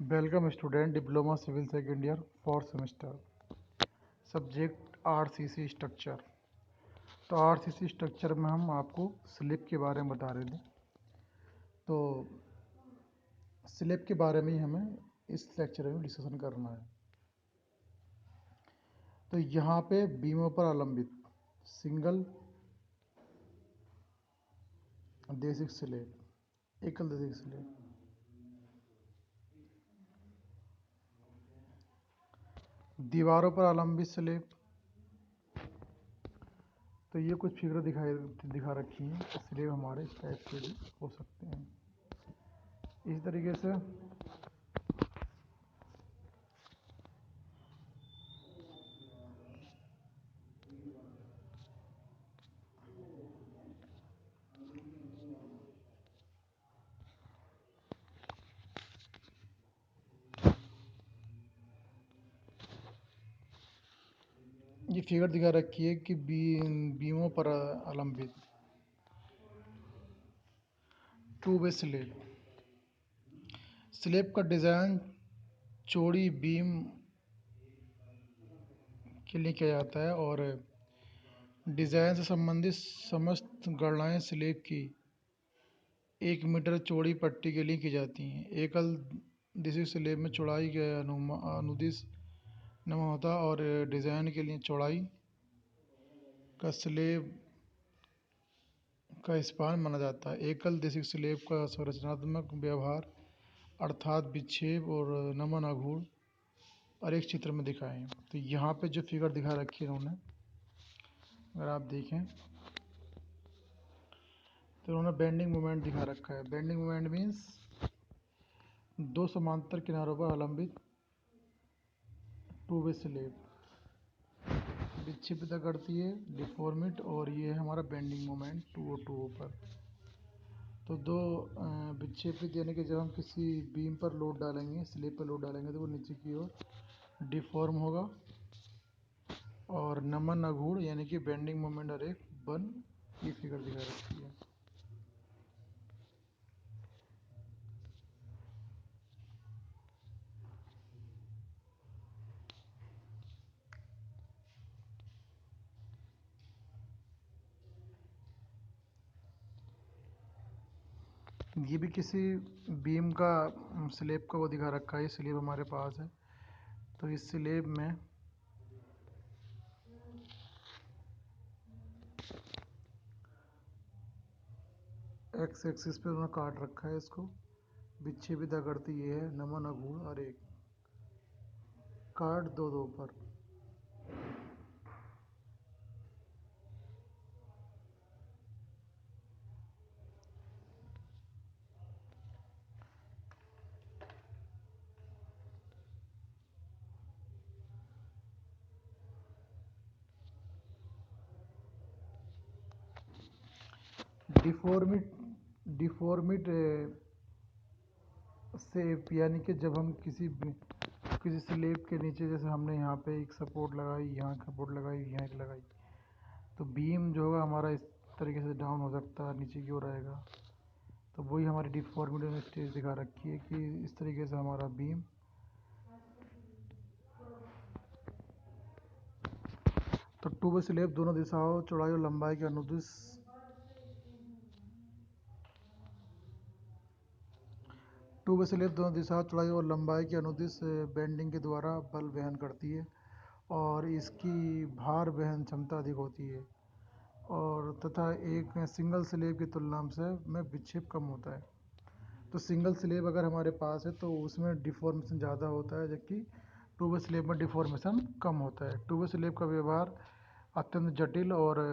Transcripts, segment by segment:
Welcome student diploma civil second year fourth semester subject RCC structure. तो RCC structure में हम आपको slip के बारे में बता रहे थे। तो स्लिप के बारे में ही हमें इस लेक्चर में डिस्कशन करना है। तो यहाँ पे बीमों पर अवलंबित सिंगल देशिक स्लेब, एकल देशिक स्लेब, दीवारों पर अवलंबित स्लेब। तो ये कुछ फिगर दिखा रखी हैं। स्लेब हमारे इस टाइप के भी हो सकते हैं। इस तरीके से ये फिगर दिखा रखी है कि बीमों पर अवलंबित टू वे स्लेब। स्लेब का डिज़ाइन चौड़ी बीम के लिए किया जाता है और डिज़ाइन से संबंधित समस्त गणनाएं स्लेब की 1 मीटर चौड़ी पट्टी के लिए की जाती हैं। एकल दिशी स्लेब में चौड़ाई के अनुदिश नमन होता है और डिज़ाइन के लिए चौड़ाई का स्लेब का स्पान माना जाता है। एकल दिशी स्लेब का संरचनात्मक व्यवहार अर्थात विक्षेप और नमन आघूर्ण और एक चित्र में दिखाएं। तो यहाँ पे जो फिगर दिखा रखी है उन्होंने, अगर आप देखें तो उन्होंने बेंडिंग मोमेंट दिखा रखा है। बेंडिंग मोमेंट मीन्स दो समांतर किनारों पर अवलंबित टू वे स्लेब विक्षेपित करती है, डिफॉर्मिट, और ये है हमारा बेंडिंग मोमेंट 2O पर। तो दो विक्षेपित यानी कि जब हम किसी बीम पर लोड डालेंगे, स्लेब पर लोड डालेंगे तो वो नीचे की ओर डिफॉर्म होगा, और नमन आघूर्ण यानी कि बेंडिंग मोमेंट और एक बन ये फिगर दिखा रखी है। ये भी किसी बीम का स्लेब का वो दिखा रखा है। स्लेब हमारे पास है, तो इस स्लेब में एक्स एक्सिस पे उन्होंने काट रखा है इसको। विक्षेपित करती ये है नमन आघूर्ण और एक काट 2 पर। डिफॉर्मिट से यानी कि जब हम किसी स्लेब के नीचे, जैसे हमने यहाँ पे एक सपोर्ट लगाई, यहाँ सपोर्ट लगाई, यहाँ एक लगाई, तो बीम जो होगा हमारा इस तरीके से डाउन हो सकता है, नीचे की ओर आएगा। तो वही हमारी डिफॉर्मिटी में स्टेज दिखा रखी है कि इस तरीके से हमारा बीम। तो टू वे स्लेब दोनों दिशाओं, चौड़ाई और लंबाई के अनुदिश टू वे स्लेब दोनों दिशाओं, चौड़ाई और लंबाई के अनुदिश बेंडिंग के द्वारा बल वहन करती है और इसकी भार वहन क्षमता अधिक होती है, और तथा एक सिंगल स्लेब की तुलना में विक्षेप कम होता है। तो सिंगल स्लेब अगर हमारे पास है तो उसमें डिफॉर्मेशन ज़्यादा होता है, जबकि टू वे स्लेब में डिफॉर्मेशन कम होता है। टू वे स्लेब का व्यवहार अत्यंत जटिल और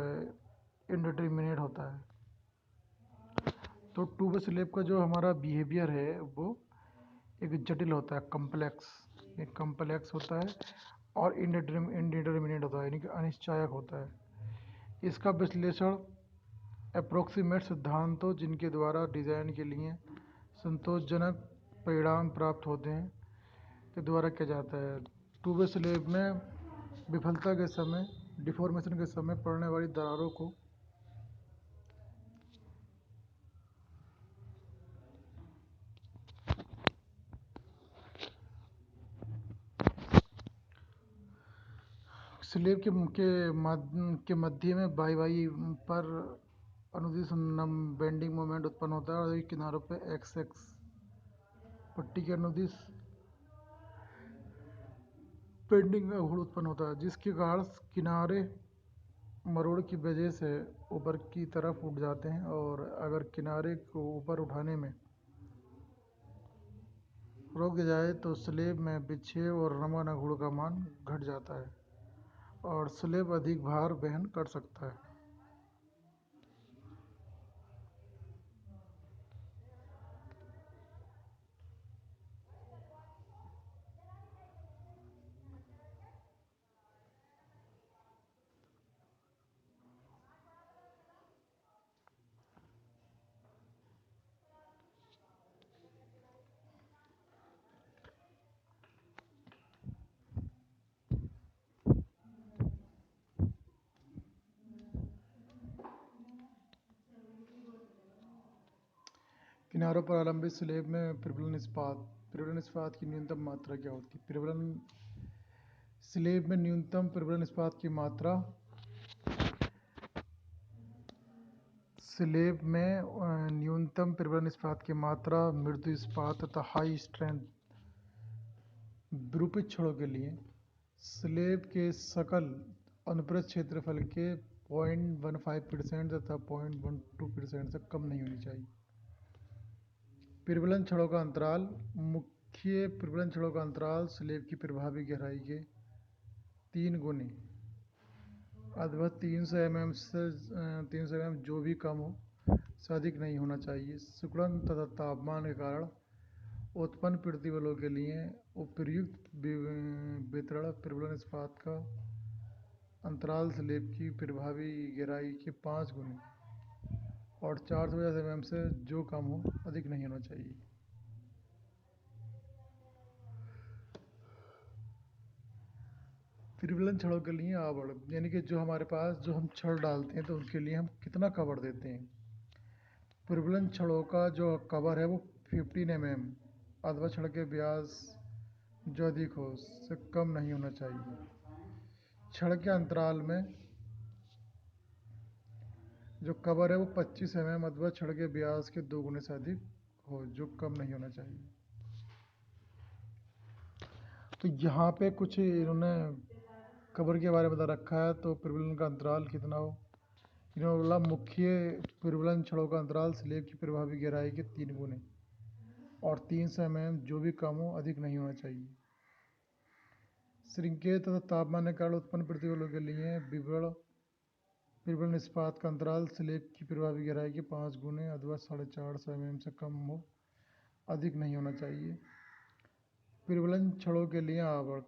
इनडिटरमिनेट होता है। तो टू वे स्लेब का जो हमारा बिहेवियर है वो एक जटिल होता है, कम्प्लेक्स होता है और इनडिटरमिनेट होता है, यानी कि अनिश्चायक होता है। इसका विश्लेषण अप्रोक्सीमेट सिद्धांतों जिनके द्वारा डिज़ाइन के लिए संतोषजनक परिणाम प्राप्त होते हैं के द्वारा किया जाता है। टू वे स्लेब में विफलता के समय, डिफॉर्मेशन के समय पड़ने वाली दरारों को स्लेब के मध्य में बाई बाई पर अनुदिश बेंडिंग मोमेंट उत्पन्न होता है और ये किनारों पे एक्स एक्स पट्टी के अनुदिश बेंडिंग में घूर्ण उत्पन्न होता है, जिसके कारण किनारे मरोड़ की वजह से ऊपर की तरफ उठ जाते हैं, और अगर किनारे को ऊपर उठाने में रोक दिया जाए तो स्लेब में विक्षेप और नमन अघूर्ण का मान घट जाता है और स्लेब अधिक भार वहन कर सकता है। किनारों पर आलंबित स्लेब में प्रबलन इस्पात की न्यूनतम मात्रा क्या होती है? स्लेब में न्यूनतम प्रबलन इस्पात की मात्रा न्यूनतम प्रबलन इस्पात की मात्रा मृदु इस्पात तथा हाई स्ट्रेंथ विरूपित छड़ों के लिए स्लेब के सकल अनुप्रस्थ क्षेत्रफल के 0.15% तथा 0.12% से कम नहीं होनी चाहिए। प्रबलन छड़ों का अंतराल मुख्य प्रबलन छड़ों का अंतराल स्लेब की प्रभावी गहराई के 3 गुने अथवा 300 mm से 300 mm जो भी कम हो से अधिक नहीं होना चाहिए। सिकुड़न तथा तापमान के कारण उत्पन्न प्रतिबलों के लिए उपयुक्त वितरण प्रबलन इस्पात का अंतराल स्लेब की प्रभावी गहराई के 5 गुने और 450 mm से जो कम हो अधिक नहीं होना चाहिए। प्रबलन छड़ों के लिए आवरण, यानी कि जो हमारे पास जो हम छड़ डालते हैं तो उनके लिए हम कितना कवर देते हैं। प्रबलन छड़ों का जो कवर है वो 15 mm अथवा छड़ के व्यास जो अधिक हो से कम नहीं होना चाहिए। छड़ के अंतराल में जो कवर है वो 25 mm अथवा छड़ के व्यास के 2 गुने से अधिक हो, जो कम नहीं होना चाहिए। तो यहाँ पे कुछ इन्होंने कवर के बारे में बता रखा है। तो प्रबलन का अंतराल कितना हो, इन्होंने बोला मुख्य प्रबलन छड़ों का अंतराल स्लेब की प्रभावी गहराई के 3 गुने और 300 mm जो भी कम हो अधिक नहीं होना चाहिए। श्रृंखला तथा तापमान के कारण उत्पन्न प्रतिबलों के लिए प्रबलन इस्पात का अंतराल स्लेब की प्रभावी गहराई के 5 गुने अथवा 450 mm से कम हो अधिक नहीं होना चाहिए। प्रबलन छड़ों के लिए आवरण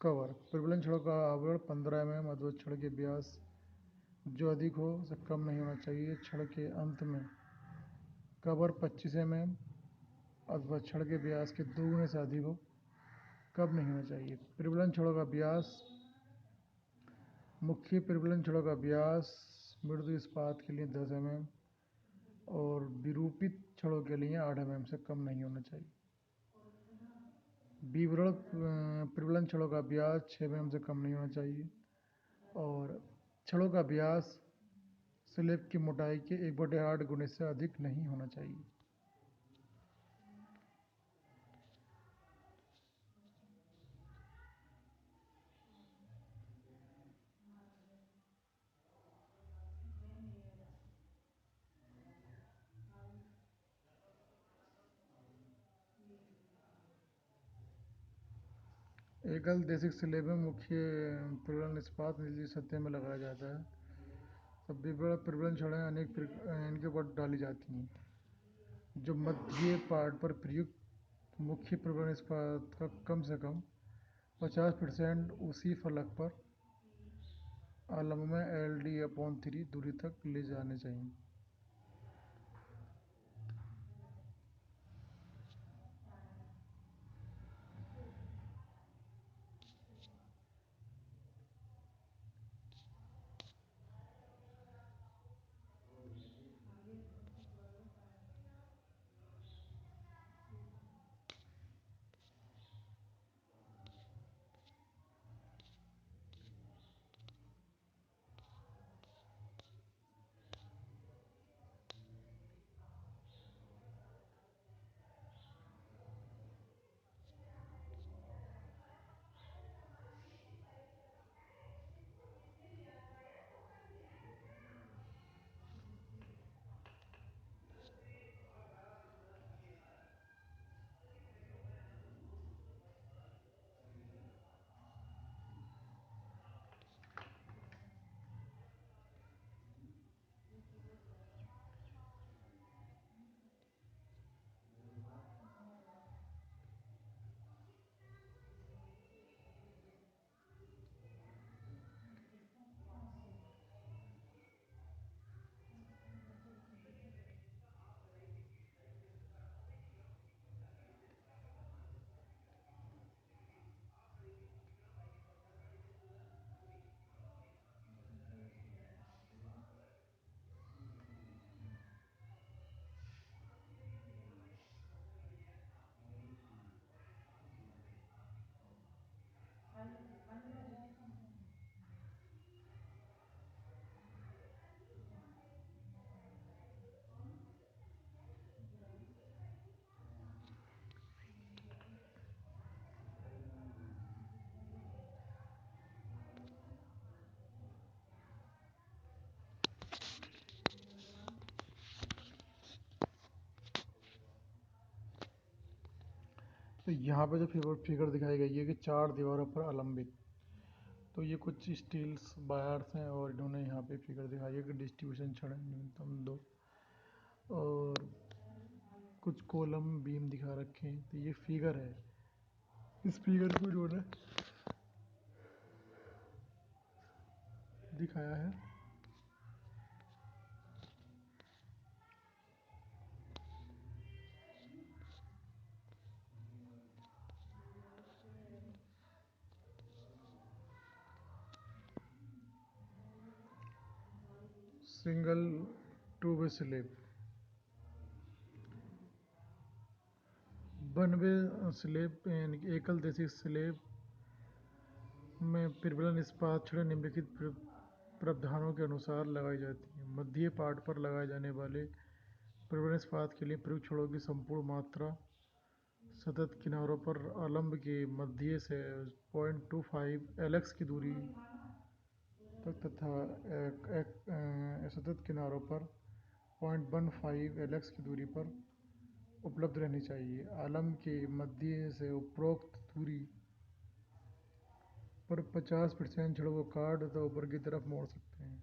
कवर, प्रबलन छड़ों का आवरण 15 mm अथवा छड़ के व्यास जो अधिक हो से कम नहीं होना चाहिए। छड़ के अंत में कवर 25 mm अथवा छड़ के व्यास के 2 गुने से अधिक हो कम नहीं होना चाहिए। प्रबलन छड़ों का व्यास, मुख्य प्रबलन छड़ों का व्यास मृदु इस्पात के लिए 10 mm और विरूपित छड़ों के लिए 8 mm से कम नहीं होना चाहिए। विवरण प्रबलन छड़ों का व्यास 6 mm से कम नहीं होना चाहिए और छड़ों का व्यास स्लेब की मोटाई के 1/8 गुने से अधिक नहीं होना चाहिए। एकल देशिक स्लेब में मुख्य प्रबलन इस्पात निचली सतह में लगाया जाता है। तब विवरण प्रबलन छड़ें अनेक इनके ऊपर डाली जाती हैं। जो मध्य पार्ट पर प्रयुक्त मुख्य प्रबलन इस्पात का कम से कम 50% उसी फलक पर आलम्ब में LD/3 दूरी तक ले जाने चाहिए। तो यहाँ पे जो फिगर फिगर दिखाई गई है कि चार दीवारों पर अलंबित, तो ये कुछ स्टील्स बायर्स हैं और इन्होंने यहाँ पे फिगर दिखाई है कि डिस्ट्रीब्यूशन क्षण है न्यूनतम दो, और कुछ कॉलम बीम दिखा रखे हैं। तो ये फिगर है, इस फिगर को इन्होंने दिखाया है। Single two way slab, one way slab यानी कि एकल देशी स्लेब में प्रबलन इस्पात छड़ें निम्नलिखित प्रावधानों के अनुसार लगाई जाती हैं। मध्य पार्ट पर लगाए जाने वाले प्रबलन इस्पात के लिए प्रयुक्त छड़ों की संपूर्ण मात्रा सतत किनारों पर अवलंब के मध्य से 0.25 एलएक्स की दूरी तक तथा सतत किनारों पर 0.15 एलएक्स की दूरी पर उपलब्ध रहनी चाहिए। आलम के मध्य से उपरोक्त दूरी पर 50% छड़ों को काट तथा ऊपर की तरफ मोड़ सकते हैं।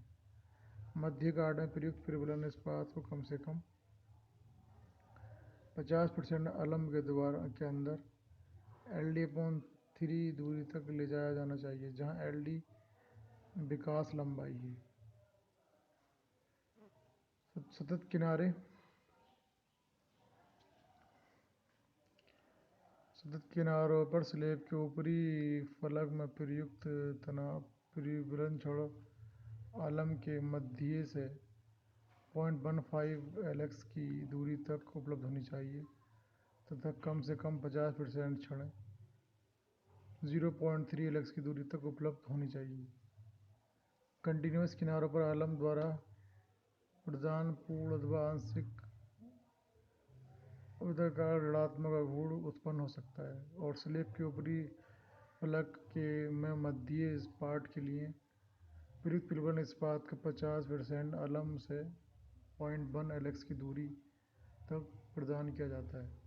मध्य गार्ड में प्रयुक्त प्रबलन इस्पात को कम से कम 50% अलम्ब के द्वार के अंदर LD/3 दूरी तक ले जाया जाना चाहिए, जहां LD विकास लंबाई है। सतत किनारे सतत किनारों पर स्लेब के ऊपरी फलक में प्रयुक्त तनाव प्रबलन छड़ आलम के मध्य से 0.15 एलएक्स की दूरी तक उपलब्ध होनी चाहिए तथा कम से कम 50% छड़ें 0.3 एलएक्स की दूरी तक उपलब्ध होनी चाहिए। कंटिन्यूस किनारों पर आलम द्वारा प्रदान पूर्ण अथवा आंशिक ऊर्ध्वाधर ऋणात्मक आघूर्ण उत्पन्न हो सकता है, और स्लेब के ऊपरी फलक के में मध्य पार्ट के लिए प्रयुक्त प्रबलन इस्पात का 50% अलम से 0.1 एलएक्स की दूरी तक प्रदान किया जाता है।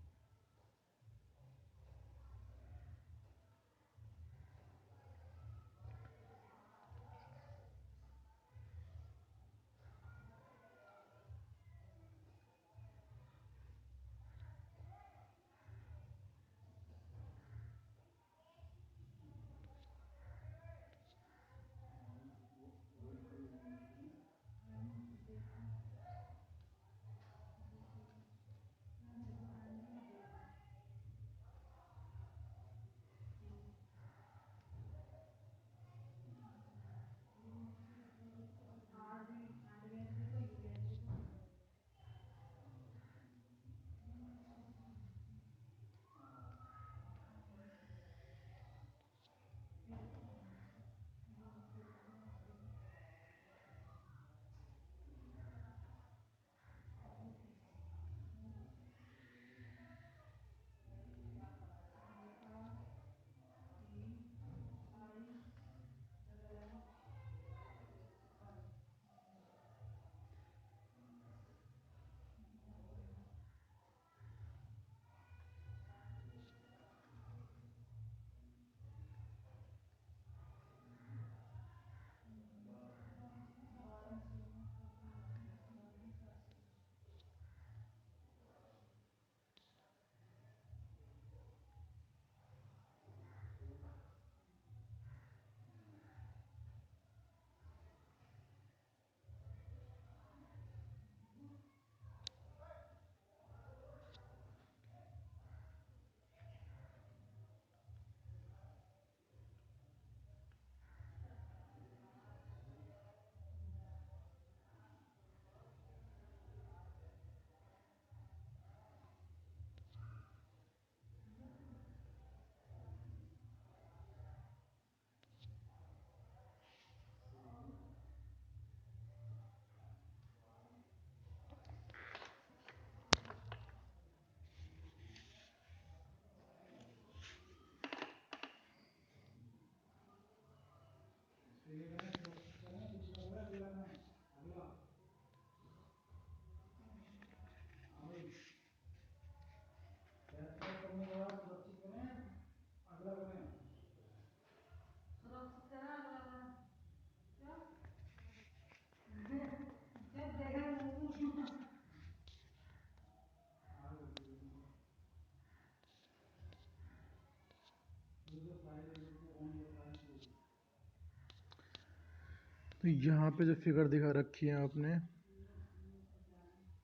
तो यहाँ पे जो फिगर दिखा रखी है आपने,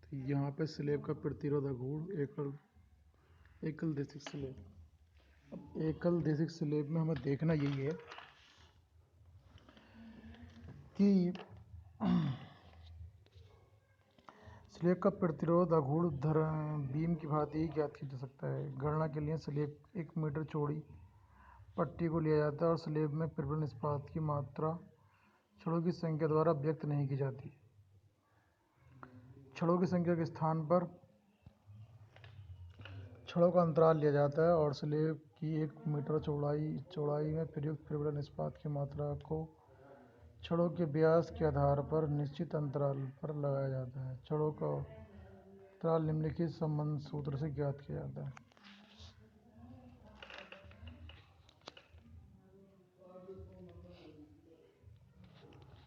तो यहाँ पे स्लेब का प्रतिरोधक गुण एकल एकल देशिक स्लेब। अब एकल देशिक स्लेब में हमें देखना यही है कि स्लेब का प्रतिरोध अगुण बीम की भांति ही ज्ञात किया जा सकता है। गणना के लिए स्लेब 1 मीटर चौड़ी पट्टी को लिया जाता है और स्लेब में प्रबल इस्पात की मात्रा छड़ों की संख्या द्वारा व्यक्त नहीं की जाती। छड़ों की संख्या के स्थान पर छड़ों का अंतराल लिया जाता है और स्लेब की 1 मीटर चौड़ाई में प्रयुक्त प्रबल इस्पात की मात्रा को छड़ों के व्यास के आधार पर निश्चित अंतराल पर लगाया जाता है। छड़ों का अंतराल निम्नलिखित संबंध सूत्र से ज्ञात किया जाता है।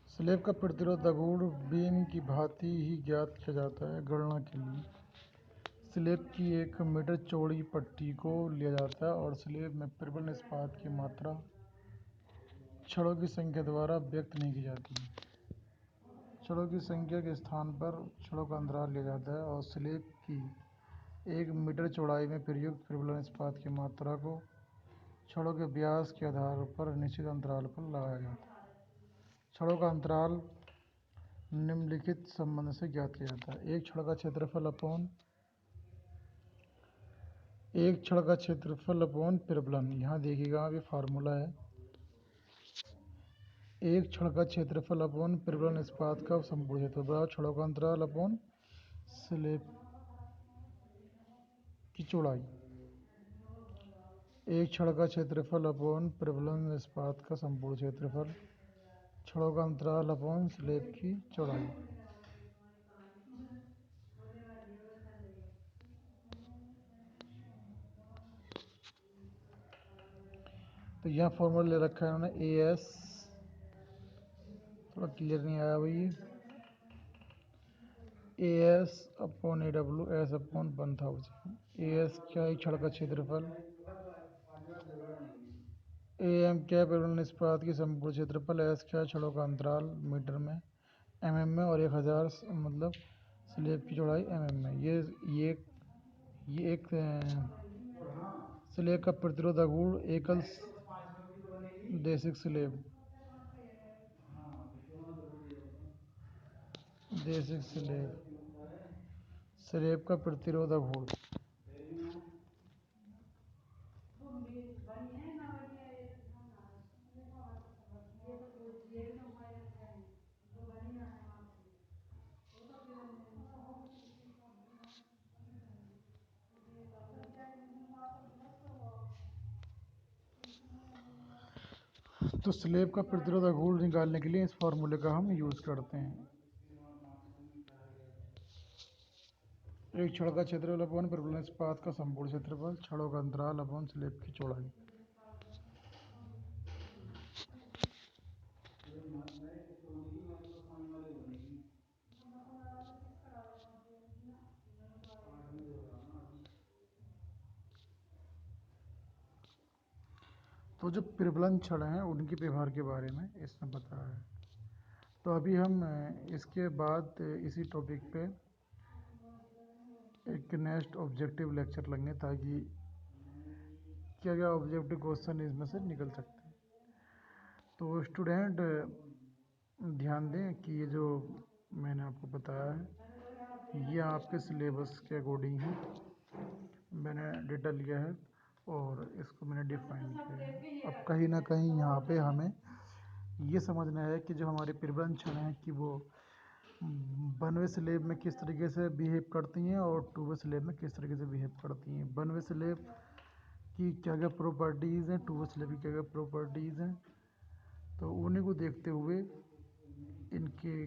स्लेब का प्रतिरोध गुण बीम की भांति ही ज्ञात किया जाता है। गणना के लिए स्लेब की 1 मीटर चौड़ी पट्टी को लिया जाता है और स्लेब में प्रबल इस्पात की मात्रा छड़ों की संख्या द्वारा व्यक्त नहीं की जाती। छड़ों की संख्या के स्थान पर छड़ों का अंतराल लिया जाता है और स्लेब की 1 मीटर चौड़ाई में प्रयुक्त प्रबल इस्पात की मात्रा को छड़ों के व्यास के आधार पर निश्चित अंतराल पर लगाया जाता है। छड़ों का अंतराल निम्नलिखित संबंध से ज्ञात किया जाता है। एक छड़ का क्षेत्रफल अपॉन प्रबलन। यहाँ देखिएगा ये फार्मूला है। एक छड़ का क्षेत्रफल अपॉन प्रबलन इस्पात का संपूर्ण क्षेत्रफल बराबर छड़ों का अंतराल अपॉन स्लेब की चौड़ाई। एक छड़ का क्षेत्रफल अपॉन प्रबलन इस्पात का संपूर्ण क्षेत्रफल छड़ों का अंतराल अपॉन स्लेब की चौड़ाई। तो यहाँ फॉर्मूला ले रखा है उन्होंने ए एस, थोड़ा क्लियर नहीं आया भाई, A S upon A W S upon 1000। A S क्या है? छड़ का क्षेत्रफल। ए एम क्या प्रबलन इस्पात की संपूर्ण क्षेत्रफल। एस क्या छड़ों का अंतराल मीटर में, एम एम में, और 1000 मतलब स्लेब की चौड़ाई एम एम में। ये एक स्लेब का प्रतिरोध गुण एकल देशिक स्लेब स्लेब का प्रतिरोध गुण। तो स्लेब का प्रतिरोध गुण निकालने के लिए इस फॉर्मूले का हम यूज करते हैं। एक छड़ का क्षेत्रफल अपॉन प्रबलन इस्पात का संपूर्ण क्षेत्रफल छड़ों का अंतराल अपॉन स्लेब की चौड़ाई। तो जो प्रबलन छड़ हैं उनके व्यवहार के बारे में इसमें बताया है। तो अभी हम इसके बाद इसी टॉपिक पे एक नेक्स्ट ऑब्जेक्टिव लेक्चर लेंगे ताकि क्या क्या ऑब्जेक्टिव क्वेश्चन इसमें से निकल सकते हैं। तो स्टूडेंट ध्यान दें कि ये जो मैंने आपको बताया है ये आपके सिलेबस के अकॉर्डिंग ही मैंने डेटा लिया है और इसको मैंने डिफाइन किया है। अब कहीं ना कहीं यहाँ पे हमें ये समझना है कि जो हमारे प्रबलन छड़ हैं कि वो 1वे स्लेब में किस तरीके से बिहेव करती हैं और 2वे स्लेब में किस तरीके से बिहेव करती हैं। 1वे स्लेब की क्या क्या प्रॉपर्टीज़ हैं, 2वे स्लेब की क्या क्या प्रॉपर्टीज़ हैं, तो उन्हीं को देखते हुए इनके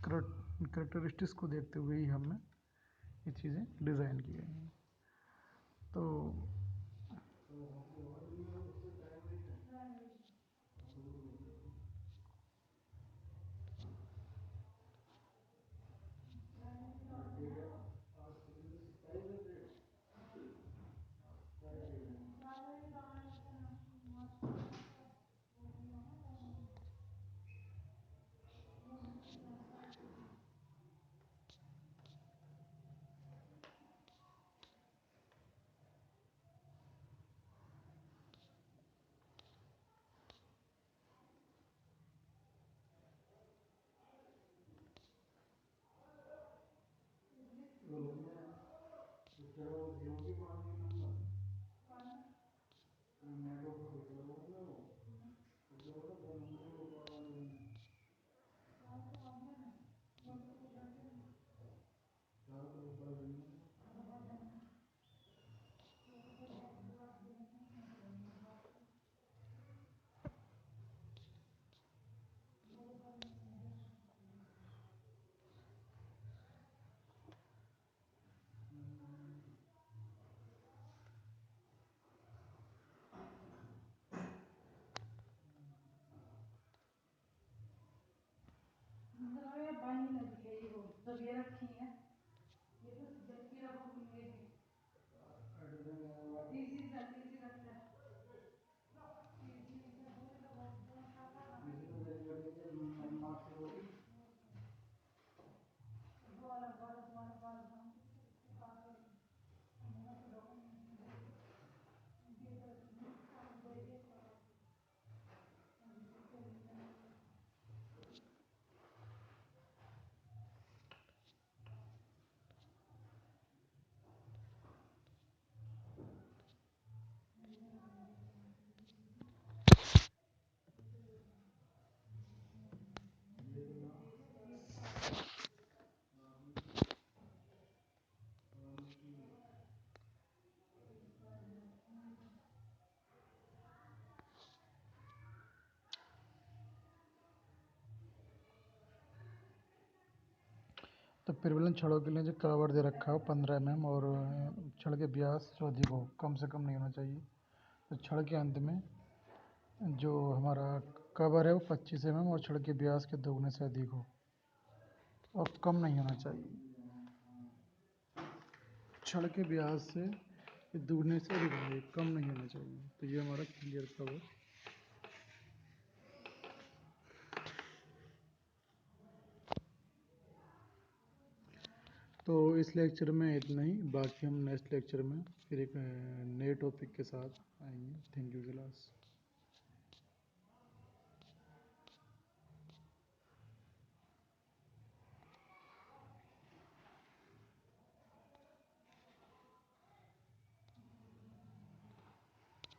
करेक्टरिस्टिक्स को देखते हुए ही हमने ये चीज़ें डिज़ाइन की गई हैं। तो तो पिरवलन छड़ों के लिए जो कवर दे रखा है 15 mm और छड़ के व्यास जो अधिक हो, कम से कम नहीं होना चाहिए। तो छड़ के अंत में जो हमारा कवर है वो 25 mm और छड़ के व्यास के दोगुने से अधिक हो और कम नहीं होना चाहिए। छड़ के व्यास से दुगने से अधिक होना चाहिए, कम नहीं होना चाहिए। तो ये हमारा क्लियर कवर। तो इस लेक्चर में इतना ही, बाकी हम नेक्स्ट लेक्चर में फिर एक नए टॉपिक के साथ आएंगे। Thank you class.